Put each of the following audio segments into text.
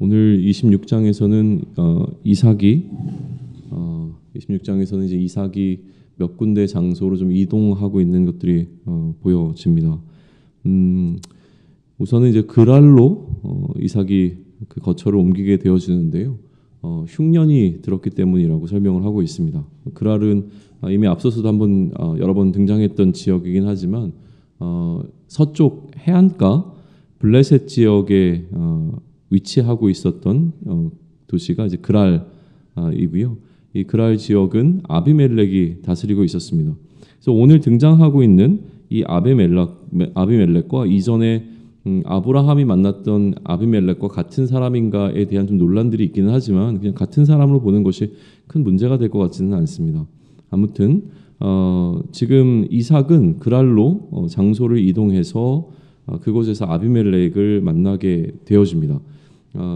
오늘 26장에서는 이삭이 26장에서는 이제 이삭이 몇 군데 장소로 좀 이동하고 있는 것들이 보여집니다. 우선은 이제 그랄로 이삭이 그 거처를 옮기게 되어지는데요. 흉년이 들었기 때문이라고 설명을 하고 있습니다. 그랄은 이미 앞서서도 한번 여러 번 등장했던 지역이긴 하지만 서쪽 해안가 블레셋 지역에 위치하고 있었던 도시가 이제 그랄이고요. 이 그랄 지역은 아비멜렉이 다스리고 있었습니다. 그래서 오늘 등장하고 있는 이 아비멜렉과 이전에 아브라함이 만났던 아비멜렉과 같은 사람인가에 대한 좀 논란들이 있기는 하지만 그냥 같은 사람으로 보는 것이 큰 문제가 될 것 같지는 않습니다. 아무튼 지금 이삭은 그랄로 장소를 이동해서 그곳에서 아비멜렉을 만나게 되어집니다.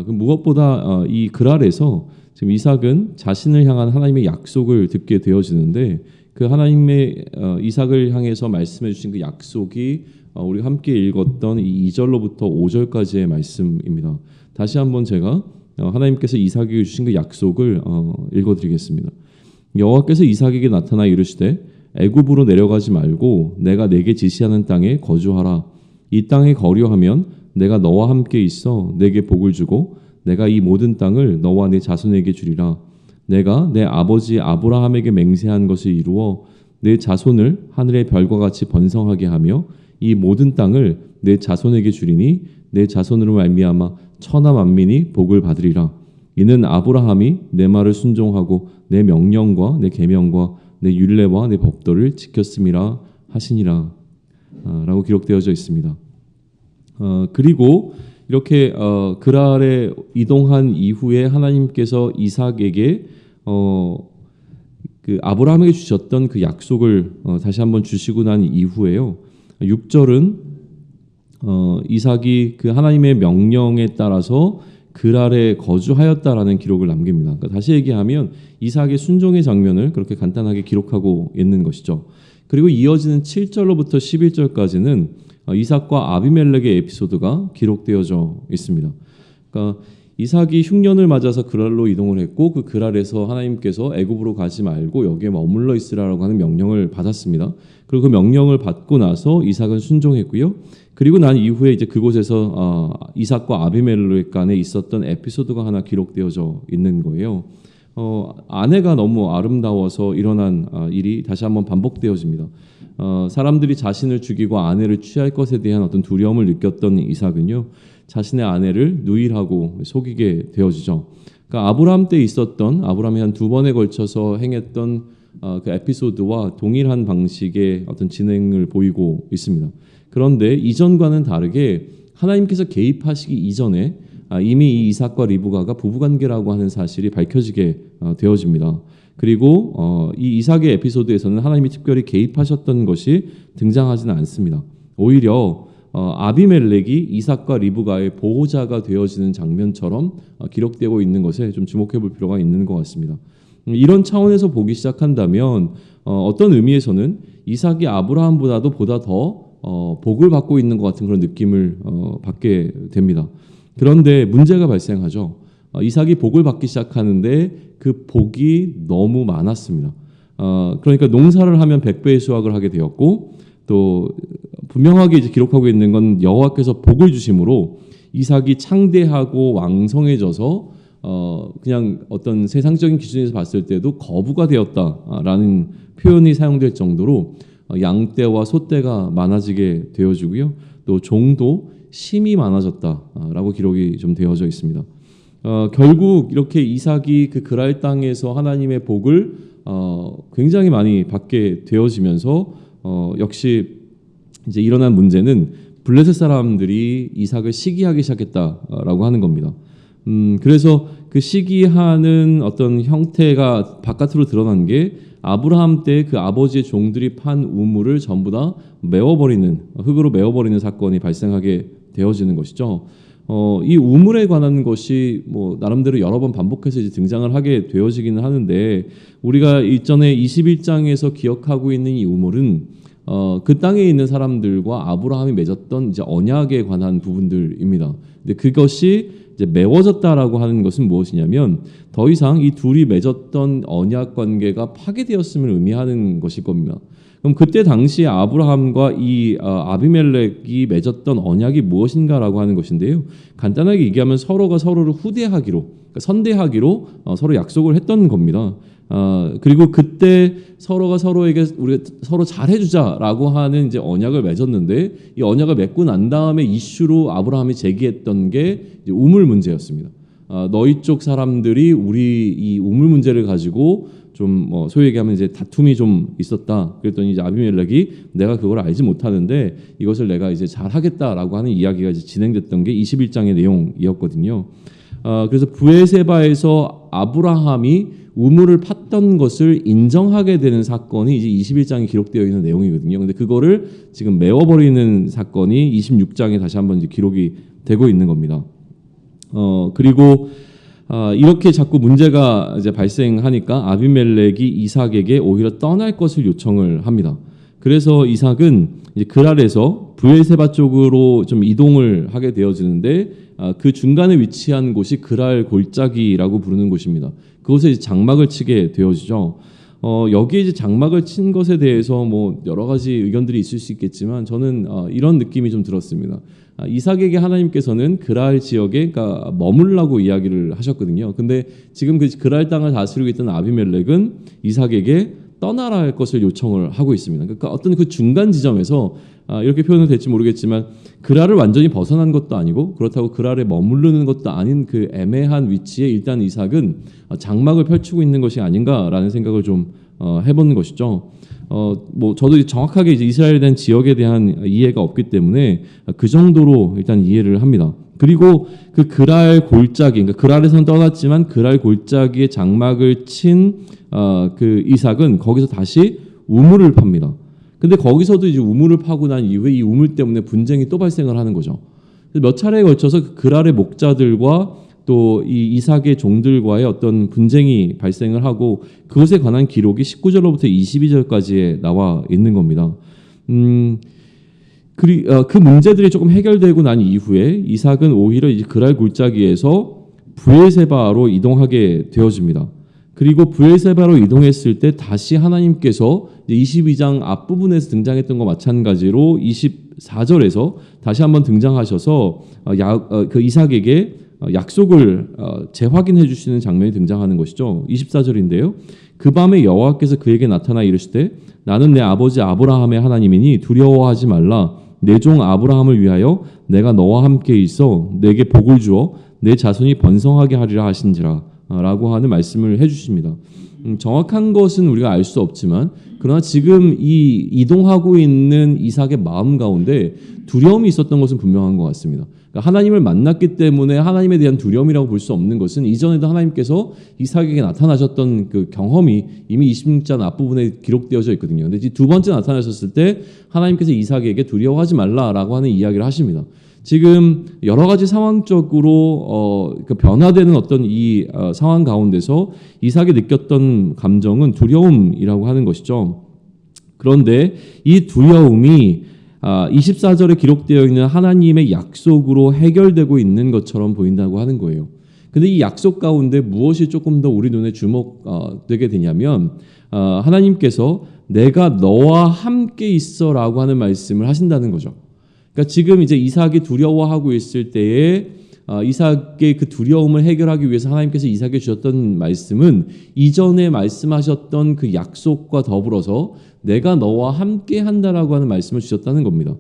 무엇보다 이 그랄에서 지금 이삭은 자신을 향한 하나님의 약속을 듣게 되어지는데 그 하나님의 이삭을 향해서 말씀해 주신 그 약속이 우리가 함께 읽었던 이 2절로부터 5절까지의 말씀입니다. 다시 한번 제가 하나님께서 이삭에게 주신 그 약속을 읽어드리겠습니다. 여호와께서 이삭에게 나타나 이르시되 애굽으로 내려가지 말고 내가 내게 지시하는 땅에 거주하라. 이 땅에 거류하면 내가 너와 함께 있어 내게 복을 주고 내가 이 모든 땅을 너와 네 자손에게 주리라. 내가 내 아버지 아브라함에게 맹세한 것을 이루어 내 자손을 하늘의 별과 같이 번성하게 하며 이 모든 땅을 내 자손에게 주리니 내 자손으로 말미암아 천하 만민이 복을 받으리라. 이는 아브라함이 내 말을 순종하고 내 명령과 내 계명과 내 율례와 내 법도를 지켰음이라 하시니라. 라고 기록되어져 있습니다. 그리고 이렇게 그랄에 이동한 이후에 하나님께서 이삭에게 그 아브라함에게 주셨던 그 약속을 다시 한번 주시고 난 이후에요. 6절은 이삭이 그 하나님의 명령에 따라서 그랄에 거주하였다라는 기록을 남깁니다. 그러니까 다시 얘기하면 이삭의 순종의 장면을 그렇게 간단하게 기록하고 있는 것이죠. 그리고 이어지는 7절로부터 11절까지는 이삭과 아비멜렉의 에피소드가 기록되어져 있습니다. 그러니까 이삭이 흉년을 맞아서 그랄로 이동을 했고 그 그랄에서 하나님께서 애굽으로 가지 말고 여기에 머물러 있으라고 하는 명령을 받았습니다. 그리고 그 명령을 받고 나서 이삭은 순종했고요. 그리고 난 이후에 이제 그곳에서 이삭과 아비멜렉 간에 있었던 에피소드가 하나 기록되어져 있는 거예요. 아내가 너무 아름다워서 일어난 일이 다시 한번 반복되어집니다. 사람들이 자신을 죽이고 아내를 취할 것에 대한 어떤 두려움을 느꼈던 이삭은요, 자신의 아내를 누일하고 속이게 되어지죠. 그러니까 아브라함 때 있었던 아브라함이 한 두 번에 걸쳐서 행했던 그 에피소드와 동일한 방식의 어떤 진행을 보이고 있습니다. 그런데 이전과는 다르게 하나님께서 개입하시기 이전에 이미 이 이삭과 리브가가 부부관계라고 하는 사실이 밝혀지게 되어집니다. 그리고 이 이삭의 에피소드에서는 하나님이 특별히 개입하셨던 것이 등장하지는 않습니다. 오히려 아비멜렉이 이삭과 리브가의 보호자가 되어지는 장면처럼 기록되고 있는 것에 좀 주목해 볼 필요가 있는 것 같습니다. 이런 차원에서 보기 시작한다면 어떤 의미에서는 이삭이 아브라함보다도 보다 더 복을 받고 있는 것 같은 그런 느낌을 받게 됩니다. 그런데 문제가 발생하죠. 이삭이 복을 받기 시작하는데 그 복이 너무 많았습니다. 그러니까 농사를 하면 100배의 수확을 하게 되었고 또 분명하게 이제 기록하고 있는 건 여호와께서 복을 주심으로 이삭이 창대하고 왕성해져서 그냥 어떤 세상적인 기준에서 봤을 때도 거부가 되었다라는 표현이 사용될 정도로 양떼와 소떼가 많아지게 되어지고요. 또 종도 심이 많아졌다라고 기록이 좀 되어져 있습니다. 결국 이렇게 이삭이 그 그랄 땅에서 하나님의 복을 굉장히 많이 받게 되어지면서 역시 이제 일어난 문제는 블레셋 사람들이 이삭을 시기하기 시작했다라고 하는 겁니다. 그래서 그 시기하는 어떤 형태가 바깥으로 드러난 게 아브라함 때 그 아버지의 종들이 판 우물을 전부 다 메워버리는 흙으로 메워버리는 사건이 발생하게 되어지는 것이죠. 이 우물에 관한 것이 뭐 나름대로 여러 번 반복해서 이제 등장을 하게 되어지기는 하는데 우리가 이전에 21장에서 기억하고 있는 이 우물은 그 땅에 있는 사람들과 아브라함이 맺었던 이제 언약에 관한 부분들입니다. 근데 그것이 이제 메워졌다라고 하는 것은 무엇이냐면 더 이상 이 둘이 맺었던 언약 관계가 파괴되었음을 의미하는 것일 겁니다. 그럼 그때 당시 아브라함과 이 아비멜렉이 맺었던 언약이 무엇인가라고 하는 것인데요. 간단하게 얘기하면 서로가 서로를 후대하기로, 그러니까 선대하기로 서로 약속을 했던 겁니다. 그리고 그때 서로가 서로에게 우리 서로 잘해주자라고 하는 이제 언약을 맺었는데 이 언약을 맺고 난 다음에 이슈로 아브라함이 제기했던 게 이제 우물 문제였습니다. 너희 쪽 사람들이 우리 이 우물 문제를 가지고 좀 소위 얘기하면 이제 다툼이 좀 있었다. 그랬더니 이제 아비멜렉이 내가 그걸 알지 못하는데 이것을 내가 이제 잘 하겠다라고 하는 이야기가 이제 진행됐던 게 21장의 내용이었거든요. 그래서 브에세바에서 아브라함이 우물을 팠던 것을 인정하게 되는 사건이 이제 21장에 기록되어 있는 내용이거든요. 근데 그거를 지금 메워버리는 사건이 26장에 다시 한번 이제 기록이 되고 있는 겁니다. 그리고 이렇게 자꾸 문제가 이제 발생하니까 아비멜렉이 이삭에게 오히려 떠날 것을 요청을 합니다. 그래서 이삭은 이제 그랄에서 브엘세바 쪽으로 좀 이동을 하게 되어지는데 그 중간에 위치한 곳이 그랄 골짜기라고 부르는 곳입니다. 그곳에 이제 장막을 치게 되어지죠. 여기에 이제 장막을 친 것에 대해서 뭐 여러 가지 의견들이 있을 수 있겠지만 저는 이런 느낌이 좀 들었습니다. 이삭에게 하나님께서는 그랄 지역에 그러니까 머물라고 이야기를 하셨거든요. 근데 지금 그 그랄 땅을 다스리고 있던 아비멜렉은 이삭에게 떠나라 할 것을 요청을 하고 있습니다. 그러니까 어떤 그 중간 지점에서 이렇게 표현은 될지 모르겠지만 그랄을 완전히 벗어난 것도 아니고 그렇다고 그랄에 머무르는 것도 아닌 그 애매한 위치에 일단 이삭은 장막을 펼치고 있는 것이 아닌가라는 생각을 좀 해보는 것이죠. 뭐 저도 정확하게 이제 이스라엘에 대한 지역에 대한 이해가 없기 때문에 그 정도로 일단 이해를 합니다. 그리고 그 그랄 골짜기, 그러니까 그랄에서는 떠났지만 그랄 골짜기에 장막을 친 그 이삭은 거기서 다시 우물을 팝니다. 근데 거기서도 이제 우물을 파고 난 이후에 이 우물 때문에 분쟁이 또 발생을 하는 거죠. 몇 차례에 걸쳐서 그 그랄의 목자들과 또 이 이삭의 종들과의 어떤 분쟁이 발생을 하고 그것에 관한 기록이 19절로부터 22절까지에 나와 있는 겁니다. 그 문제들이 조금 해결되고 난 이후에 이삭은 오히려 이제 그랄 골짜기에서 브엘세바로 이동하게 되어집니다. 그리고 브엘세바로 이동했을 때 다시 하나님께서 22장 앞부분에서 등장했던 것 마찬가지로 24절에서 다시 한번 등장하셔서 그 이삭에게 약속을 재확인해 주시는 장면이 등장하는 것이죠. 24절인데요. 그 밤에 여호와께서 그에게 나타나 이르시되 나는 내 아버지 아브라함의 하나님이니 두려워하지 말라. 내 종 아브라함을 위하여 내가 너와 함께 있어 내게 복을 주어 내 자손이 번성하게 하리라 하신지라 라고 하는 말씀을 해주십니다. 정확한 것은 우리가 알 수 없지만 그러나 지금 이 이동하고 있는 이삭의 마음 가운데 두려움이 있었던 것은 분명한 것 같습니다. 그러니까 하나님을 만났기 때문에 하나님에 대한 두려움이라고 볼 수 없는 것은 이전에도 하나님께서 이삭에게 나타나셨던 그 경험이 이미 26장 앞부분에 기록되어져 있거든요. 근데 두 번째 나타나셨을 때 하나님께서 이삭에게 두려워하지 말라라고 하는 이야기를 하십니다. 지금 여러 가지 상황적으로 그 변화되는 어떤 이 상황 가운데서 이삭이 느꼈던 감정은 두려움이라고 하는 것이죠. 그런데 이 두려움이 24절에 기록되어 있는 하나님의 약속으로 해결되고 있는 것처럼 보인다고 하는 거예요. 근데 이 약속 가운데 무엇이 조금 더 우리 눈에 주목되게 되냐면 하나님께서 내가 너와 함께 있어라고 하는 말씀을 하신다는 거죠. 그러니까 지금 이제 이삭이 두려워하고 있을 때에 이삭의 그 두려움을 해결하기 위해서 하나님께서 이삭에게 주셨던 말씀은 이전에 말씀하셨던 그 약속과 더불어서 내가 너와 함께 한다라고 하는 말씀을 주셨다는 겁니다.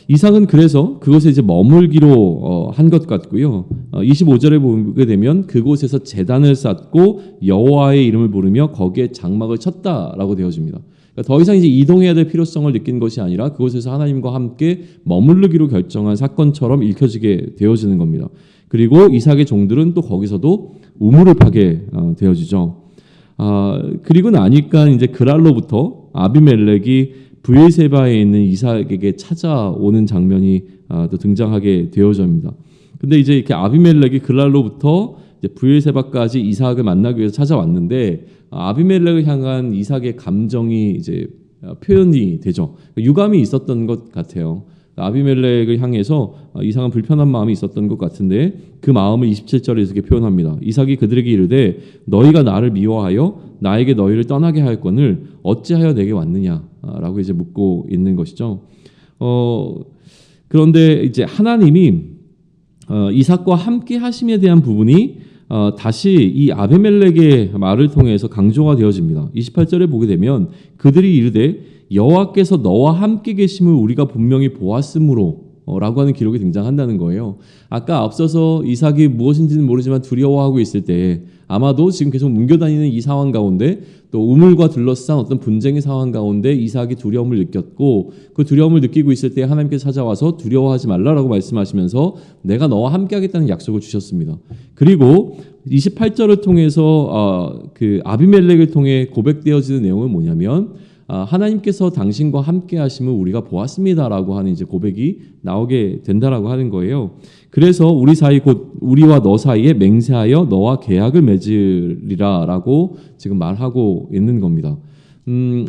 이삭은 그래서 그곳에 이제 머물기로 한 것 같고요. 25절에 보게 되면 그곳에서 제단을 쌓고 여호와의 이름을 부르며 거기에 장막을 쳤다라고 되어집니다. 그러니까 더 이상 이제 이동해야 될 필요성을 느낀 것이 아니라 그곳에서 하나님과 함께 머무르기로 결정한 사건처럼 읽혀지게 되어지는 겁니다. 그리고 이삭의 종들은 또 거기서도 우물을 파게 되어지죠. 그리고 나니까 이제 그랄로부터 아비멜렉이 브엘세바에 있는 이삭에게 찾아오는 장면이 또 등장하게 되어집니다. 근데 이제 이렇게 아비멜렉이 그랄로부터 이제 브엘세바까지 이삭을 만나기 위해서 찾아왔는데 아비멜렉을 향한 이삭의 감정이 이제 표현이 되죠. 유감이 있었던 것 같아요. 아비멜렉을 향해서 이상한 불편한 마음이 있었던 것 같은데 그 마음을 27절에 이렇게 표현합니다. 이삭이 그들에게 이르되 너희가 나를 미워하여 나에게 너희를 떠나게 하였거늘 어찌하여 내게 왔느냐라고 이제 묻고 있는 것이죠. 그런데 이제 하나님이 이삭과 함께 하심에 대한 부분이 다시 이 아비멜렉의 말을 통해서 강조가 되어집니다. 28절에 보게 되면 그들이 이르되 여호와께서 너와 함께 계심을 우리가 분명히 보았으므로 라고 하는 기록이 등장한다는 거예요. 아까 앞서서 이삭이 무엇인지는 모르지만 두려워하고 있을 때 아마도 지금 계속 뭉겨다니는 이 상황 가운데 또 우물과 둘러싼 어떤 분쟁의 상황 가운데 이삭이 두려움을 느꼈고 그 두려움을 느끼고 있을 때 하나님께서 찾아와서 두려워하지 말라라고 말씀하시면서 내가 너와 함께 하겠다는 약속을 주셨습니다. 그리고 28절을 통해서 그 아비멜렉을 통해 고백되어지는 내용은 뭐냐면 하나님께서 당신과 함께 하심을 우리가 보았습니다라고 하는 이제 고백이 나오게 된다라고 하는 거예요. 그래서 우리 사이 곧 우리와 너 사이에 맹세하여 너와 계약을 맺으리라라고 지금 말하고 있는 겁니다.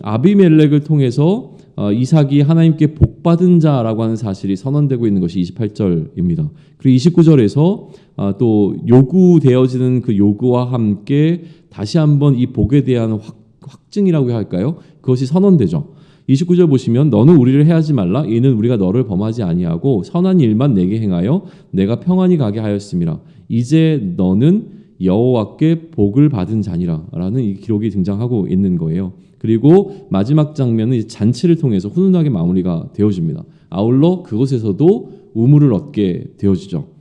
아비멜렉을 통해서 이삭이 하나님께 복받은 자라고 하는 사실이 선언되고 있는 것이 28절입니다. 그리고 29절에서 또 요구되어지는 그 요구와 함께 다시 한번 이 복에 대한 확증이라고 할까요? 그것이 선언되죠. 29절 보시면 너는 우리를 해하지 말라 이는 우리가 너를 범하지 아니하고 선한 일만 내게 행하여 내가 평안히 가게 하였음이라 이제 너는 여호와께 복을 받은 자니라 라는 이 기록이 등장하고 있는 거예요. 그리고 마지막 장면은 잔치를 통해서 훈훈하게 마무리가 되어집니다. 아울러 그곳에서도 우물을 얻게 되어지죠.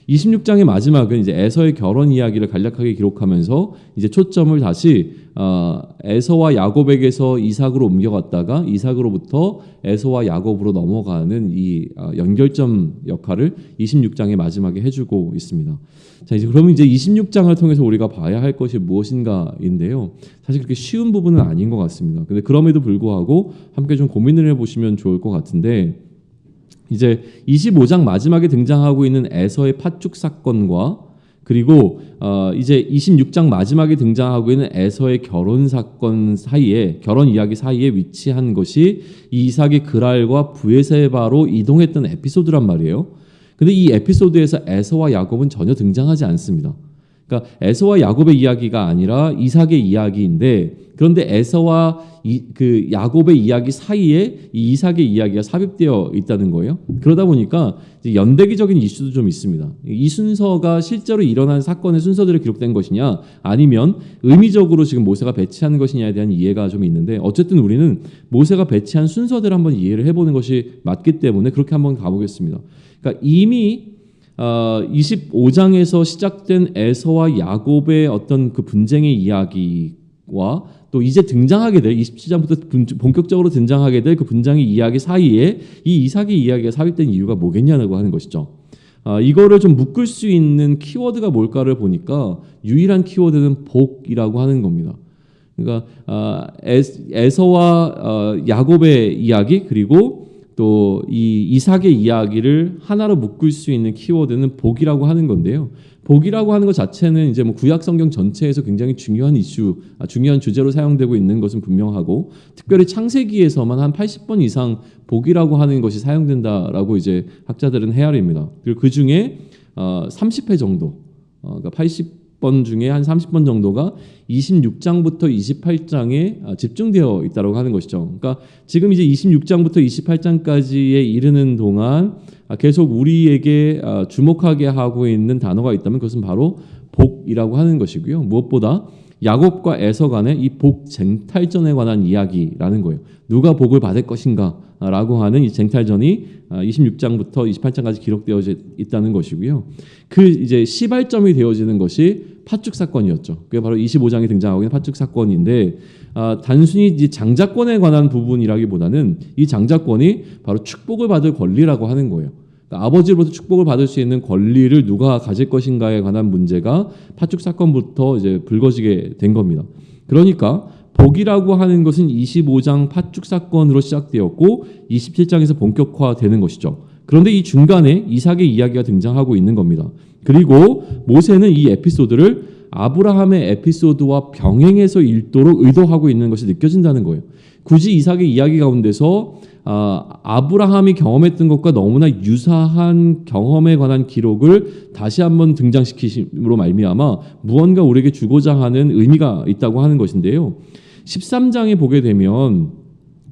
26장의 마지막은 이제 에서의 결혼 이야기를 간략하게 기록하면서 이제 초점을 다시 에서와 야곱에게서 이삭으로 옮겨갔다가 이삭으로부터 에서와 야곱으로 넘어가는 이 연결점 역할을 26장의 마지막에 해주고 있습니다. 자, 이제 그러면 이제 26장을 통해서 우리가 봐야 할 것이 무엇인가인데요. 사실 그렇게 쉬운 부분은 아닌 것 같습니다. 근데 그럼에도 불구하고 함께 좀 고민을 해보시면 좋을 것 같은데. 이제 25장 마지막에 등장하고 있는 에서의 파축 사건과 그리고 이제 26장 마지막에 등장하고 있는 에서의 결혼 사건 사이에 결혼 이야기 사이에 위치한 것이 이 이삭의 그랄과 브에세바로 이동했던 에피소드란 말이에요. 근데 이 에피소드에서 에서와 야곱은 전혀 등장하지 않습니다. 그러니까 에서와 야곱의 이야기가 아니라 이삭의 이야기인데 그런데 에서와 그 야곱의 이야기 사이에 이 이삭의 이야기가 삽입되어 있다는 거예요. 그러다 보니까 이제 연대기적인 이슈도 좀 있습니다. 이 순서가 실제로 일어난 사건의 순서대로 기록된 것이냐 아니면 의미적으로 지금 모세가 배치하는 것이냐에 대한 이해가 좀 있는데 어쨌든 우리는 모세가 배치한 순서대로 한번 이해를 해보는 것이 맞기 때문에 그렇게 한번 가보겠습니다. 그러니까 이미 25장에서 시작된 에서와 야곱의 어떤 그 분쟁의 이야기와 또 이제 등장하게 될 27장부터 본격적으로 등장하게 될 그 분쟁의 이야기 사이에 이 이삭의 이야기가 삽입된 이유가 뭐겠냐고 하는 것이죠. 이거를 좀 묶을 수 있는 키워드가 뭘까를 보니까 유일한 키워드는 복이라고 하는 겁니다. 그러니까 에서와 야곱의 이야기 그리고 또 이 이삭의 이야기를 하나로 묶을 수 있는 키워드는 복이라고 하는 건데요. 복이라고 하는 것 자체는 이제 뭐 구약 성경 전체에서 굉장히 중요한 이슈, 중요한 주제로 사용되고 있는 것은 분명하고 특별히 창세기에서만 한 80번 이상 복이라고 하는 것이 사용된다라고 이제 학자들은 헤아립니다. 그리고 그 중에 30회 정도, 그러니까 80번 중에 한 30번 정도가 26장부터 28장에 집중되어 있다고 하는 것이죠. 그러니까 지금 이제 26장부터 28장까지에 이르는 동안 계속 우리에게 주목하게 하고 있는 단어가 있다면 그것은 바로 복이라고 하는 것이고요. 무엇보다 야곱과 에서 간의 이 복 쟁탈전에 관한 이야기라는 거예요. 누가 복을 받을 것인가 라고 하는 이 쟁탈전이 26장부터 28장까지 기록되어 있다는 것이고요. 그 이제 시발점이 되어지는 것이 파축 사건이었죠. 그게 바로 25장에 등장하고 있는 파축 사건인데 단순히 이제 장자권에 관한 부분이라기보다는 이 장자권이 바로 축복을 받을 권리라고 하는 거예요. 그러니까 아버지로부터 축복을 받을 수 있는 권리를 누가 가질 것인가에 관한 문제가 파축 사건부터 이제 불거지게 된 겁니다. 그러니까 복이라고 하는 것은 25장 파축 사건으로 시작되었고 27장에서 본격화되는 것이죠. 그런데 이 중간에 이삭의 이야기가 등장하고 있는 겁니다. 그리고 모세는 이 에피소드를 아브라함의 에피소드와 병행해서 읽도록 의도하고 있는 것이 느껴진다는 거예요. 굳이 이삭의 이야기 가운데서 아브라함이 경험했던 것과 너무나 유사한 경험에 관한 기록을 다시 한번 등장시키심으로 말미암아 무언가 우리에게 주고자 하는 의미가 있다고 하는 것인데요. 13장에 보게 되면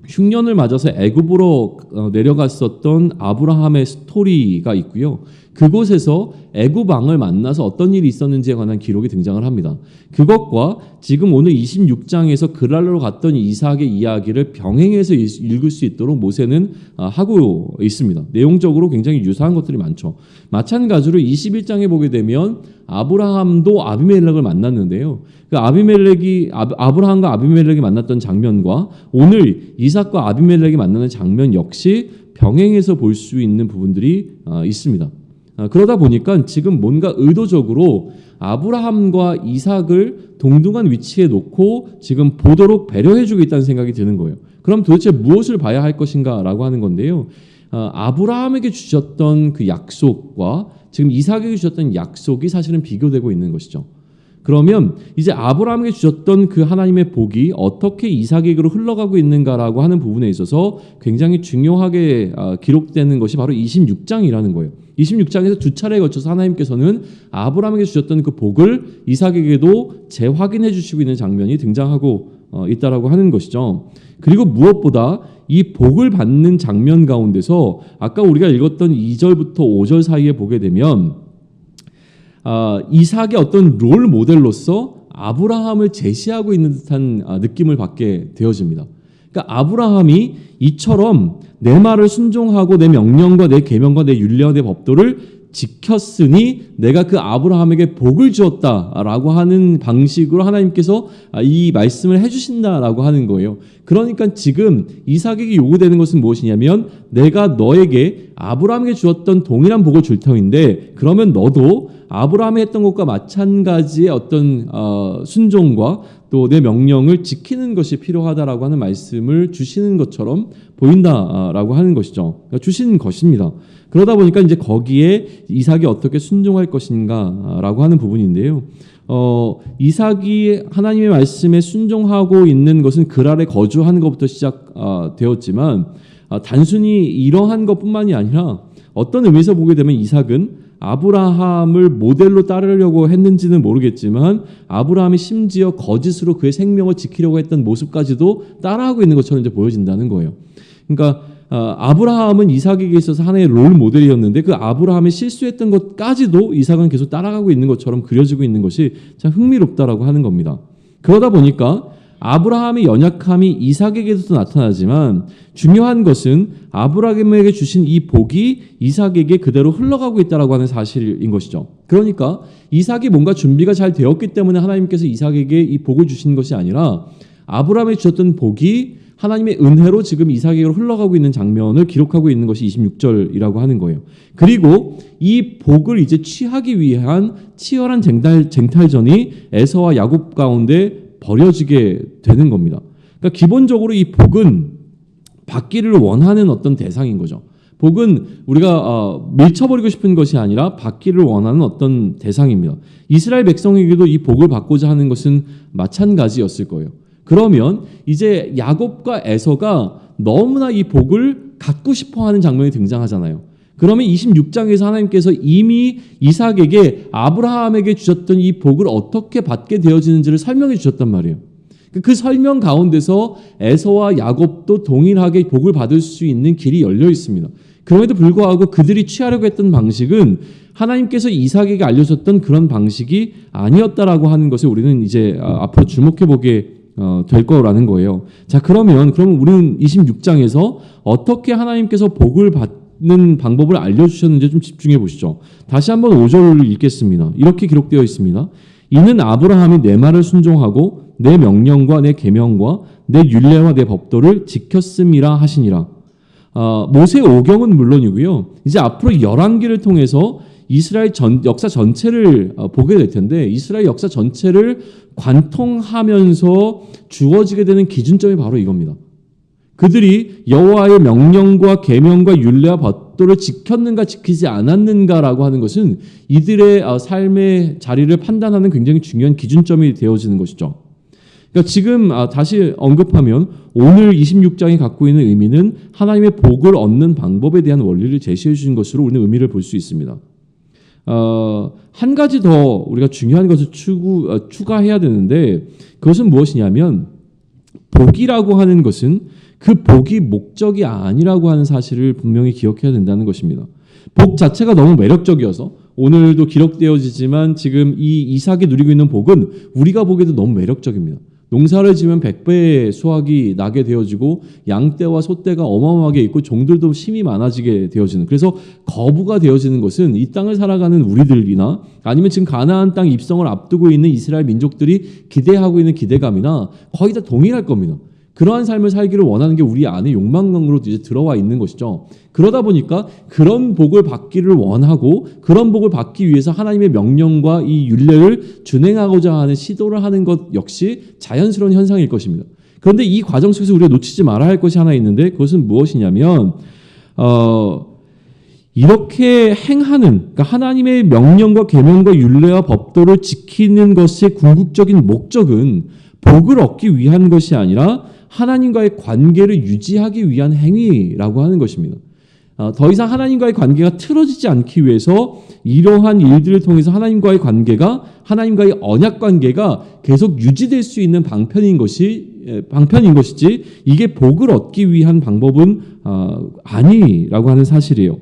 흉년을 맞아서 애굽으로 내려갔었던 아브라함의 스토리가 있고요. 그곳에서 애굽 왕을 만나서 어떤 일이 있었는지에 관한 기록이 등장을 합니다. 그것과 지금 오늘 26장에서 그랄로 갔던 이삭의 이야기를 병행해서 읽을 수 있도록 모세는 하고 있습니다. 내용적으로 굉장히 유사한 것들이 많죠. 마찬가지로 21장에 보게 되면 아브라함도 아비멜렉을 만났는데요. 그 아브라함과 아비멜렉이 만났던 장면과 오늘 이삭과 아비멜렉이 만나는 장면 역시 병행해서 볼 수 있는 부분들이 있습니다. 그러다 보니까 지금 뭔가 의도적으로 아브라함과 이삭을 동등한 위치에 놓고 지금 보도록 배려해주고 있다는 생각이 드는 거예요. 그럼 도대체 무엇을 봐야 할 것인가 라고 하는 건데요. 아브라함에게 주셨던 그 약속과 지금 이삭에게 주셨던 약속이 사실은 비교되고 있는 것이죠. 그러면 이제 아브라함에게 주셨던 그 하나님의 복이 어떻게 이삭에게로 흘러가고 있는가라고 하는 부분에 있어서 굉장히 중요하게 기록되는 것이 바로 26장이라는 거예요. 26장에서 두 차례에 걸쳐서 하나님께서는 아브라함에게 주셨던 그 복을 이삭에게도 재확인해 주시고 있는 장면이 등장하고 있다라고 하는 것이죠. 그리고 무엇보다 이 복을 받는 장면 가운데서 아까 우리가 읽었던 2절부터 5절 사이에 보게 되면 이삭의 어떤 롤 모델로서 아브라함을 제시하고 있는 듯한 느낌을 받게 되어집니다. 그러니까 아브라함이 이처럼 내 말을 순종하고 내 명령과 내 계명과 내 율례와 내 법도를 지켰으니 내가 그 아브라함에게 복을 주었다라고 하는 방식으로 하나님께서 이 말씀을 해주신다라고 하는 거예요. 그러니까 지금 이삭에게 요구되는 것은 무엇이냐면 내가 너에게 아브라함에게 주었던 동일한 복을 줄 터인데 그러면 너도 아브라함이 했던 것과 마찬가지의 어떤 순종과 또 내 명령을 지키는 것이 필요하다라고 하는 말씀을 주시는 것처럼 보인다라고 하는 것이죠. 그러니까 주시는 것입니다. 그러다 보니까 이제 거기에 이삭이 어떻게 순종할 것인가라고 하는 부분인데요. 이삭이 하나님의 말씀에 순종하고 있는 것은 그랄에 거주하는 것부터 시작되었지만 단순히 이러한 것뿐만이 아니라 어떤 의미에서 보게 되면 이삭은 아브라함을 모델로 따르려고 했는지는 모르겠지만 아브라함이 심지어 거짓으로 그의 생명을 지키려고 했던 모습까지도 따라하고 있는 것처럼 이제 보여진다는 거예요. 그러니까 아브라함은 이삭에게 있어서 하나의 롤 모델이었는데 그 아브라함이 실수했던 것까지도 이삭은 계속 따라가고 있는 것처럼 그려지고 있는 것이 참 흥미롭다라고 하는 겁니다. 그러다 보니까 아브라함의 연약함이 이삭에게도 나타나지만 중요한 것은 아브라함에게 주신 이 복이 이삭에게 그대로 흘러가고 있다라고 하는 사실인 것이죠. 그러니까 이삭이 뭔가 준비가 잘 되었기 때문에 하나님께서 이삭에게 이 복을 주신 것이 아니라 아브라함에 주셨던 복이 하나님의 은혜로 지금 이삭에게로 흘러가고 있는 장면을 기록하고 있는 것이 26절이라고 하는 거예요. 그리고 이 복을 이제 취하기 위한 치열한 쟁탈전이 에서와 야곱 가운데 벌어지게 되는 겁니다. 그러니까 기본적으로 이 복은 받기를 원하는 어떤 대상인 거죠. 복은 우리가 밀쳐버리고 싶은 것이 아니라 받기를 원하는 어떤 대상입니다. 이스라엘 백성에게도 이 복을 받고자 하는 것은 마찬가지였을 거예요. 그러면 이제 야곱과 에서가 너무나 이 복을 갖고 싶어하는 장면이 등장하잖아요. 그러면 26장에서 하나님께서 이미 이삭에게 아브라함에게 주셨던 이 복을 어떻게 받게 되어지는지를 설명해 주셨단 말이에요. 그 설명 가운데서 에서와 야곱도 동일하게 복을 받을 수 있는 길이 열려 있습니다. 그럼에도 불구하고 그들이 취하려고 했던 방식은 하나님께서 이삭에게 알려줬던 그런 방식이 아니었다라고 하는 것을 우리는 이제 앞으로 주목해 보게 될 거라는 거예요. 자, 그러면 우리는 26장에서 어떻게 하나님께서 복을 받는 방법을 알려주셨는지 좀 집중해 보시죠. 다시 한번 5절을 읽겠습니다. 이렇게 기록되어 있습니다. 이는 아브라함이 내 말을 순종하고 내 명령과 내 계명과 내 율례와 내 법도를 지켰음이라 하시니라. 모세 오경은 물론이고요. 이제 앞으로 열왕기를 통해서 이스라엘 역사 전체를 보게 될 텐데 이스라엘 역사 전체를 관통하면서 주어지게 되는 기준점이 바로 이겁니다. 그들이 여호와의 명령과 계명과 율례와 법도를 지켰는가 지키지 않았는가라고 하는 것은 이들의 삶의 자리를 판단하는 굉장히 중요한 기준점이 되어지는 것이죠. 그러니까 지금 다시 언급하면 오늘 26장이 갖고 있는 의미는 하나님의 복을 얻는 방법에 대한 원리를 제시해 주신 것으로 우리는 의미를 볼 수 있습니다. 한 가지 더 우리가 중요한 것을 추가해야 되는데 그것은 무엇이냐면 복이라고 하는 것은 그 복이 목적이 아니라고 하는 사실을 분명히 기억해야 된다는 것입니다. 복 자체가 너무 매력적이어서 오늘도 기록되어지지만 지금 이 이삭이 누리고 있는 복은 우리가 보기에도 너무 매력적입니다. 농사를 지면 100배의 수확이 나게 되어지고 양떼와 소떼가 어마어마하게 있고 종들도 힘이 많아지게 되어지는, 그래서 거부가 되어지는 것은 이 땅을 살아가는 우리들이나 아니면 지금 가나안 땅 입성을 앞두고 있는 이스라엘 민족들이 기대하고 있는 기대감이나 거의 다 동일할 겁니다. 그러한 삶을 살기를 원하는 게 우리 안에 욕망으로 이제 들어와 있는 것이죠. 그러다 보니까 그런 복을 받기를 원하고 그런 복을 받기 위해서 하나님의 명령과 이 율례를 준행하고자 하는 시도를 하는 것 역시 자연스러운 현상일 것입니다. 그런데 이 과정 속에서 우리가 놓치지 말아야 할 것이 하나 있는데 그것은 무엇이냐면 이렇게 행하는, 그러니까 하나님의 명령과 계명과 율례와 법도를 지키는 것의 궁극적인 목적은 복을 얻기 위한 것이 아니라 하나님과의 관계를 유지하기 위한 행위라고 하는 것입니다. 더 이상 하나님과의 관계가 틀어지지 않기 위해서 이러한 일들을 통해서 하나님과의 관계가, 하나님과의 언약 관계가 계속 유지될 수 있는 방편인 것이지 이게 복을 얻기 위한 방법은 아니라고 하는 사실이에요.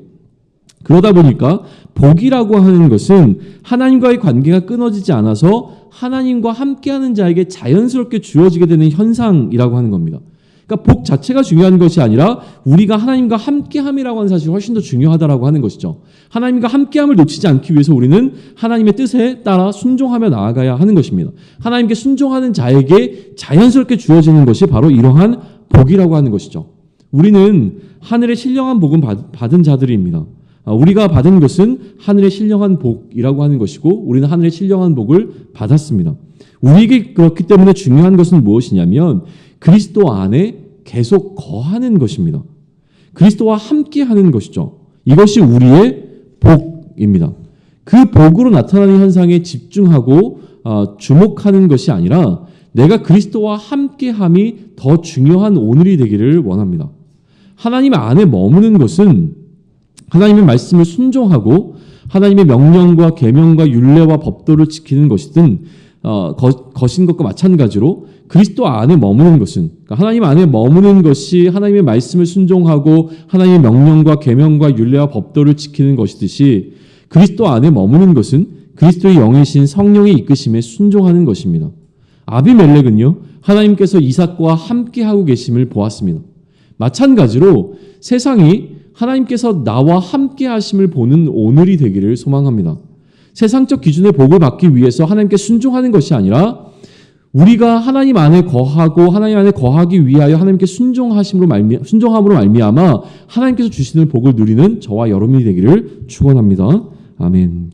그러다 보니까 복이라고 하는 것은 하나님과의 관계가 끊어지지 않아서 하나님과 함께하는 자에게 자연스럽게 주어지게 되는 현상이라고 하는 겁니다. 그러니까 복 자체가 중요한 것이 아니라 우리가 하나님과 함께함이라고 하는 사실이 훨씬 더 중요하다라고 하는 것이죠. 하나님과 함께함을 놓치지 않기 위해서 우리는 하나님의 뜻에 따라 순종하며 나아가야 하는 것입니다. 하나님께 순종하는 자에게 자연스럽게 주어지는 것이 바로 이러한 복이라고 하는 것이죠. 우리는 하늘의 신령한 복은 받은 자들입니다. 우리가 받은 것은 하늘의 신령한 복이라고 하는 것이고 우리는 하늘의 신령한 복을 받았습니다. 우리에게 그렇기 때문에 중요한 것은 무엇이냐면 그리스도 안에 계속 거하는 것입니다. 그리스도와 함께하는 것이죠. 이것이 우리의 복입니다. 그 복으로 나타나는 현상에 집중하고 주목하는 것이 아니라 내가 그리스도와 함께함이 더 중요한 오늘이 되기를 원합니다. 하나님 안에 머무는 것은 하나님의 말씀을 순종하고 하나님의 명령과 계명과 율례와 법도를 지키는 것이든 것인 것과 마찬가지로 그리스도 안에 머무는 것은, 그러니까 하나님 안에 머무는 것이 하나님의 말씀을 순종하고 하나님의 명령과 계명과 율례와 법도를 지키는 것이듯이 그리스도 안에 머무는 것은 그리스도의 영이신 성령의 이끄심에 순종하는 것입니다. 아비멜렉은요 하나님께서 이삭과 함께하고 계심을 보았습니다. 마찬가지로 세상이 하나님께서 나와 함께 하심을 보는 오늘이 되기를 소망합니다. 세상적 기준의 복을 받기 위해서 하나님께 순종하는 것이 아니라 우리가 하나님 안에 거하고 하나님 안에 거하기 위하여 하나님께 순종함으로 말미암아 하나님께서 주시는 복을 누리는 저와 여러분이 되기를 축원합니다. 아멘.